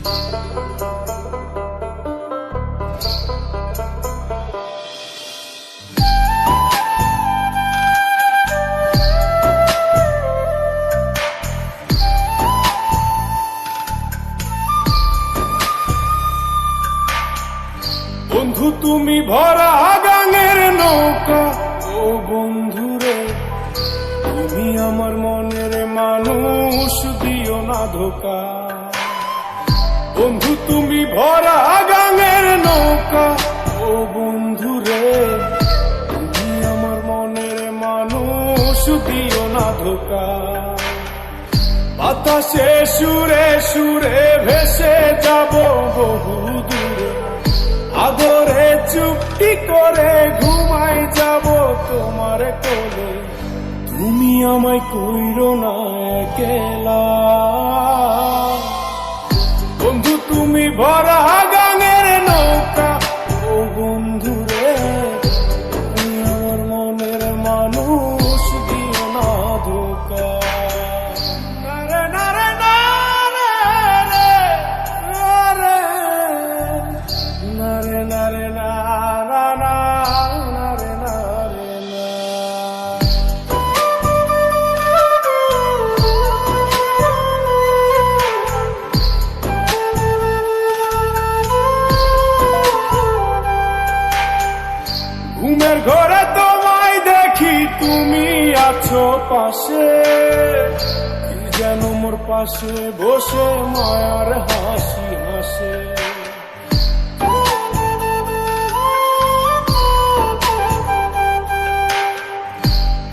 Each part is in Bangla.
বন্ধু তুমি ভরা গাঙের নৌকা, ও বন্ধুরে তুমি আমার মনের মানুষ, দিও না ধোকা। বন্ধু তুমি ভরা গাঙের নৌকা, ও বন্ধুরে তুমি আমার মনের মানুষ, দিও না ধোকা। বাতাসে সুরে সুরে ভেসে যাব বহু দূরে, আদরে চুপটি করে ঘুমাই যাব তোমার কোলে। তুমি আমায় কইরো না একলা, বন্ধু তুমি ভরা গাঙের নৌকা, ও বন্ধুরে তুমি আমার মনের মানুষ, দিও না ধোকা। নারে নারে নারে নারে নারে নারে না না না নারে নারে না। ঘুমের ঘরে তোমায় দেখি, তুমি আছো পাশে, কি যেন মোর পাশে বসে মায়ার হাসি হাসে।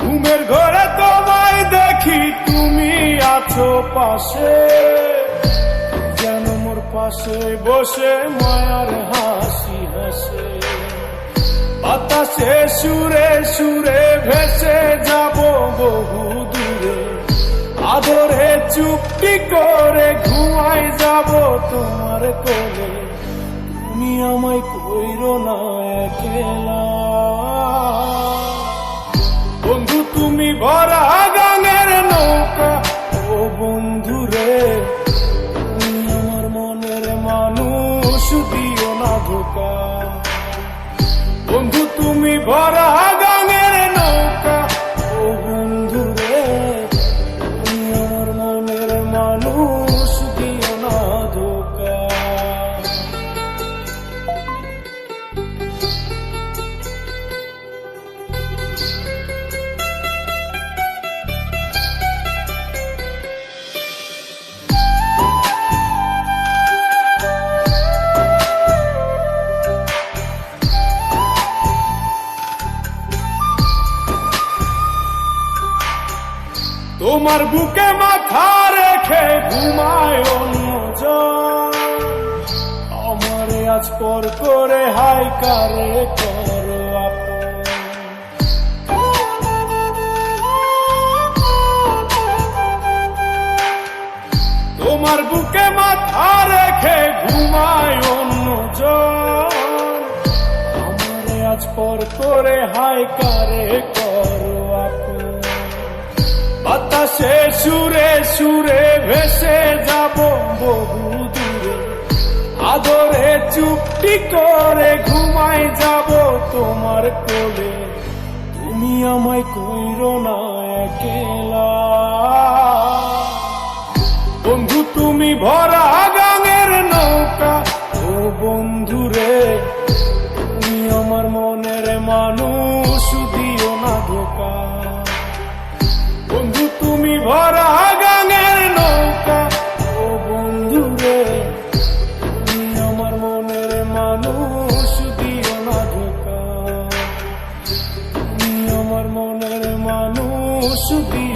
ঘুমের ঘরে তোমায় দেখি, তুমি আছো পাশে, যেন মোর পাশে বসে মায়ার হাসি হাসে। বাতাসে সুরে সুরে ভেসে যাব বহু দূরে, আদরে চুপটি করে ঘুমাই যাব তোমার কোলে। তুমি আমায় কইরো না একলা, বন্ধু তুমি ভরা গাঙের নৌকা, ও বন্ধুরে তুমি আমার মনের মানুষ, দিও না ধোকা। বন্ধু তুমি ভরা গাঙের নৌকা, ও বন্ধুরে তুমি আমার মনের মানুষ, দিও না ধোকা। তোমার বুকে মাথা রেখে ঘুমায় অন্যজন, আমারে আজ পর করে হাই কারে করো আপন। তোমার বুকে মাথা রেখে ঘুমায় অন্যজন, আমারে আজ পর করে হাই কারে করো আপন। বাতাসে সুরে সুরে ভেসে যাব বহু দূরে, আদরে চুপটি করে ঘুমাই যাব তোমার কোলে। তুমি আমায় কইরো না একলা, বন্ধু তুমি ভরা গাঙের নৌকা, ও বন্ধুরে তুমি আমার মনের মানুষ, দিও না ধোকা। বন্ধু তুমি ভরা গাঙের নৌকা, ও বন্ধুরে তুমি আমার মনের মানুষ, দিও না ধোকা। তুমি আমার মনের মানুষ, দিও